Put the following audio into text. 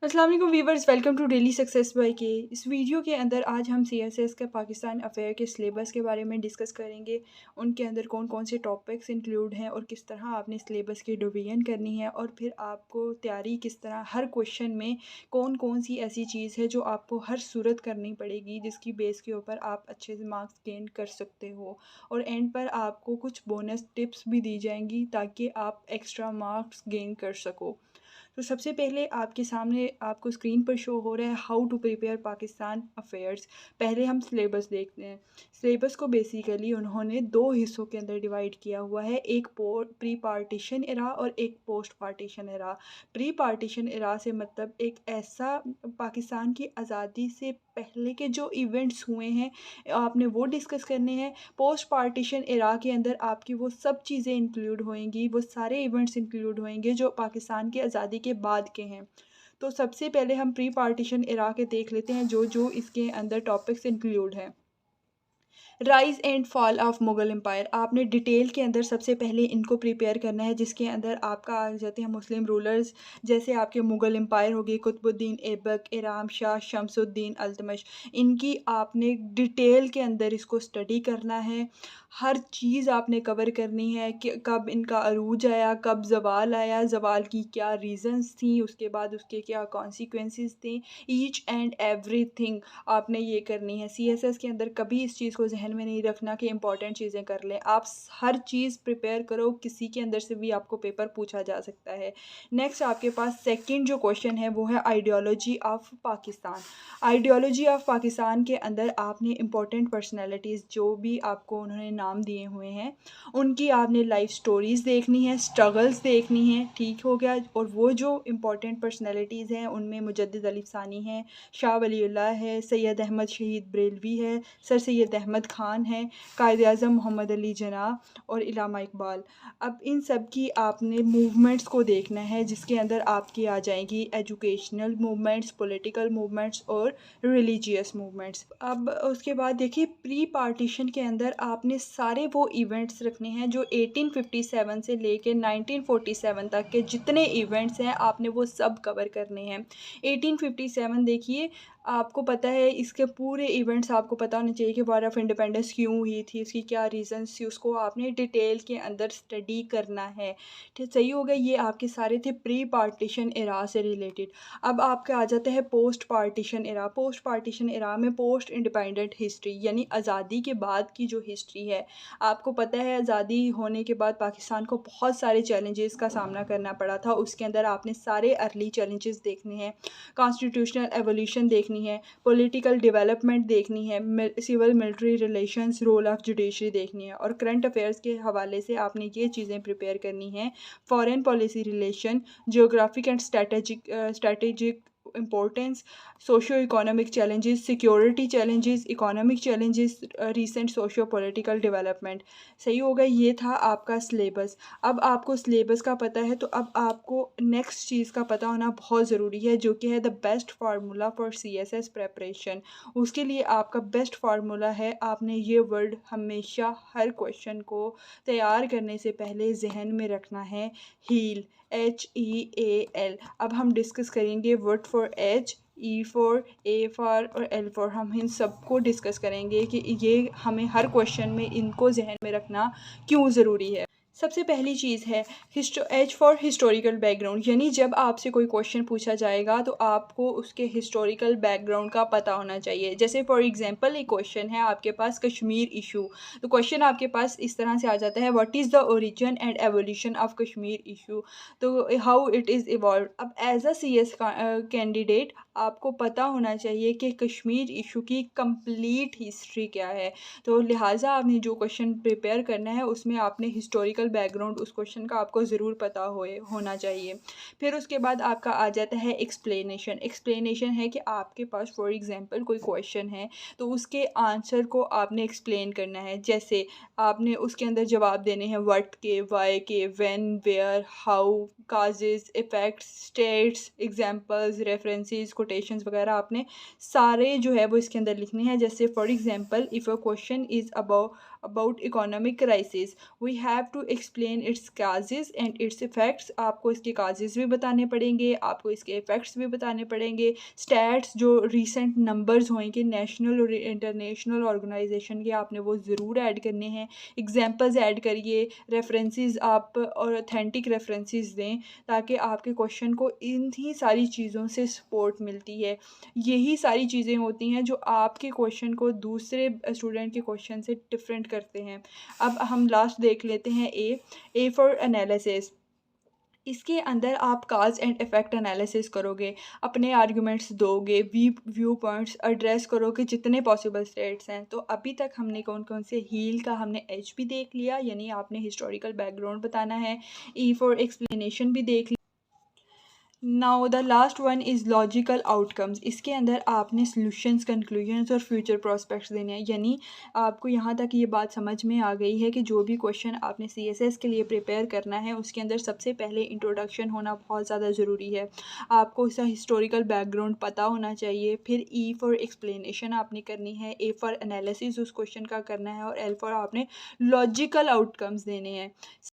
अस्सलाम वालेकुम viewers, welcome to Daily Success by K. इस वीडियो के अंदर आज हम सीएसएस के पाकिस्तान अफेयर के सिलेबस के बारे में डिस्कस करेंगे। उनके अंदर कौन कौन से टॉपिक्स इंक्लूड हैं और किस तरह आपने सिलेबस की डिवीजन करनी है, और फिर आपको तैयारी किस तरह, हर क्वेश्चन में कौन कौन सी ऐसी चीज़ है जो आपको हर सूरत करनी पड़ेगी जिसकी बेस के ऊपर आप अच्छे से मार्क्स गेन कर सकते हो। और एंड पर आपको कुछ बोनस टिप्स भी दी जाएंगी ताकि आप एक्स्ट्रा मार्क्स गेन कर सको। तो सबसे पहले आपके सामने आपको स्क्रीन पर शो हो रहा है how to prepare Pakistan affairs. पहले हम सिलेबस देखते हैं। सिलेबस को बेसिकली उन्होंने दो हिस्सों के अंदर डिवाइड किया हुआ है, एक प्री पार्टीशन एरा और एक post partition era. Pre partition era से मतलब एक ऐसा पाकिस्तान की आज़ादी से पहले के जो इवेंट्स हुए हैं आपने वो डिस्कस करने हैं। पोस्ट पार्टीशन एरा के अंदर आपकी वो सब चीज़ें इंक्लूड होएंगी, वो सारे इवेंट्स इंक्लूड होएंगे जो पाकिस्तान की आज़ादी के बाद के हैं। तो सबसे पहले हम प्री पार्टीशन एरा के देख लेते हैं जो जो इसके अंदर टॉपिक्स इंक्लूड हैं। Rise and fall of Mughal empire, आपने डिटेल के अंदर सबसे पहले इनको प्रिपेयर करना है, जिसके अंदर आपका आ जाते हैं मुस्लिम रूलर्स, जैसे आपके मुग़ल एम्पायर हो गए, कुतुबुद्दीन ऐबक, इराम शाह, शमसुद्दीन अल्तमश। इनकी आपने डिटेल के अंदर इसको स्टडी करना है। हर चीज़ आपने कवर करनी है कि कब इनका अरूज आया, कब ज़वाल आया, ज़वाल की क्या रीज़न्स थी, उसके बाद उसके क्या कॉन्सिक्वेंसेस थे। ईच एंड एवरीथिंग आपने ये करनी है। सीएसएस के अंदर कभी इस चीज़ को जहन में नहीं रखना कि इंपॉर्टेंट चीज़ें कर लें। आप हर चीज़ प्रिपेयर करो, किसी के अंदर से भी आपको पेपर पूछा जा सकता है। नेक्स्ट आपके पास सेकंड जो क्वेश्चन है वो है ideology of Pakistan. Ideology of Pakistan के अंदर आपने इंपॉर्टेंट पर्सनैलिटीज़ जो भी आपको उन्होंने नाम दिए हुए हैं उनकी आपने लाइफ स्टोरीज़ देखनी है, स्ट्रगल्स देखनी है, ठीक हो गया। और वो जो इंपॉर्टेंट पर्सनैलिटीज़ हैं उनमें मुजद्दिद अली सानी है, शाह वलीउल्लाह है, सैयद अहमद शहीद बरेलवी है, सर सैयद अहमद ख़ान है, कायद आज़म मोहम्मद अली जिन्नाह और इलामा इकबाल। अब इन सब की आपने मूवमेंट्स को देखना है, जिसके अंदर आपकी आ जाएंगी एजुकेशनल मूवमेंट्स, पॉलिटिकल मूवमेंट्स और रिलीजियस मूवमेंट्स। अब उसके बाद देखिए प्री पार्टीशन के अंदर आपने सारे वो इवेंट्स रखने हैं जो 1857 से लेके 1947 तक के जितने इवेंट्स हैं आपने वो सब कवर करने हैं। 1857 देखिए, आपको पता है इसके पूरे इवेंट्स आपको पता होने चाहिए कि वॉर ऑफ इंडिपेंडेंस क्यों हुई थी, उसकी क्या रीजंस थी, उसको आपने डिटेल के अंदर स्टडी करना है। ठीक, सही हो गया। ये आपके सारे थे प्री पार्टीशन एरा से रिलेटेड। अब आपका आ जाता है post partition era. Post partition era में पोस्ट इंडिपेंडेंट हिस्ट्री यानी आज़ादी के बाद की जो हिस्ट्री है। आपको पता है आज़ादी होने के बाद पाकिस्तान को बहुत सारे चैलेंजेस का सामना करना पड़ा था, उसके अंदर आपने सारे अर्ली चैलेंजेस देखने हैं। कॉन्स्टिट्यूशनल एवोल्यूशन देखनी है, पॉलिटिकल डेवलपमेंट देखनी है, civil military relations, role of judiciary देखनी है, और करंट अफेयर्स के हवाले से आपने ये चीज़ें प्रिपेयर करनी हैं। Foreign policy relation, geographic and strategic importance, socio economic challenges, security challenges, economic challenges, recent socio political development. सही होगा। ये था आपका सिलेबस। अब आपको सिलेबस का पता है तो अब आपको नेक्स्ट चीज़ का पता होना बहुत ज़रूरी है, जो कि है the best formula for CSS preparation. उसके लिए आपका बेस्ट फार्मूला है, आपने ये वर्ड हमेशा हर क्वेश्चन को तैयार करने से पहले जहन में रखना है, हील, HEAL। अब हम डिस्कस करेंगे word for H, E for, A for और एल फॉर। हम इन सबको डिस्कस करेंगे कि ये हमें हर क्वेश्चन में इनको जहन में रखना क्यों ज़रूरी है। सबसे पहली चीज़ है एच फॉर हिस्टोरिकल बैकग्राउंड, यानी जब आपसे कोई क्वेश्चन पूछा जाएगा तो आपको उसके हिस्टोरिकल बैकग्राउंड का पता होना चाहिए। जैसे फॉर एग्जांपल एक क्वेश्चन है आपके पास कश्मीर इशू, तो क्वेश्चन आपके पास इस तरह से आ जाता है, what is the origin and evolution of Kashmir issue, तो हाउ इट इज़ इवॉल्व। अब एज अ CS कैंडिडेट आपको पता होना चाहिए कि कश्मीर इशू की कंप्लीट हिस्ट्री क्या है। तो लिहाजा आपने जो क्वेश्चन प्रिपेयर करना है उसमें आपने हिस्टोरिकल बैकग्राउंड उस क्वेश्चन का आपको ज़रूर पता होना चाहिए। फिर उसके बाद आपका आ जाता है एक्सप्लेनेशन। एक्सप्लेनेशन है कि आपके पास फॉर एग्जांपल कोई क्वेश्चन है तो उसके आंसर को आपने एक्सप्लेन करना है। जैसे आपने उसके अंदर जवाब देने हैं व्हाट के, वाई के, when, where, how, causes, effects, states, examples, references, quotations वगैरह आपने सारे जो है वो इसके अंदर लिखने हैं। जैसे for example if a question is about economic crisis, we have to explain its causes and its effects. आपको इसके काजेज़ भी बताने पड़ेंगे, आपको इसके इफ़ेक्ट्स भी बताने पड़ेंगे। स्टैट्स जो रिसेंट नंबर्स होंगे नेशनल और इंटरनेशनल ऑर्गेनाइजेशन के, आपने वो ज़रूर ऐड करने हैं। एग्जांपल्स ऐड करिए, रेफरेंसेस आप और ऑथेंटिक रेफरेंसेस दें, ताकि आपके क्वेश्चन को इन्हीं सारी चीज़ों से सपोर्ट मिलती है। यही सारी चीज़ें होती हैं जो आपके क्वेश्चन को दूसरे स्टूडेंट के क्वेश्चन से डिफरेंट करते हैं। अब हम लास्ट देख लेते हैं ए फॉर एनालिसिस। इसके अंदर आप काज एंड इफ़ेक्ट एनालिसिस करोगे, अपने आर्गुमेंट्स दोगे, व्यू पॉइंट्स एड्रेस करोगे जितने पॉसिबल स्टेट्स हैं। तो अभी तक हमने कौन कौन से हील का हमने एच भी देख लिया, यानी आपने हिस्टोरिकल बैकग्राउंड बताना है। ई फॉर एक्सप्लेनेशन भी देख लिया। Now the last one is logical outcomes. इसके अंदर आपने सॉल्यूशंस, कंक्लूजन्स और फ्यूचर प्रॉस्पेक्ट्स देने हैं। यानी आपको यहाँ तक ये बात समझ में आ गई है कि जो भी क्वेश्चन आपने सीएसएस के लिए प्रिपेयर करना है, उसके अंदर सबसे पहले इंट्रोडक्शन होना बहुत ज़्यादा ज़रूरी है। आपको इसका हिस्टोरिकल बैकग्राउंड पता होना चाहिए। फिर ई फॉर एक्सप्लेनेशन आपने करनी है, ए फॉर एनालिसिस उस क्वेश्चन का करना है, और एल फॉर आपने लॉजिकल आउटकम्स देने हैं।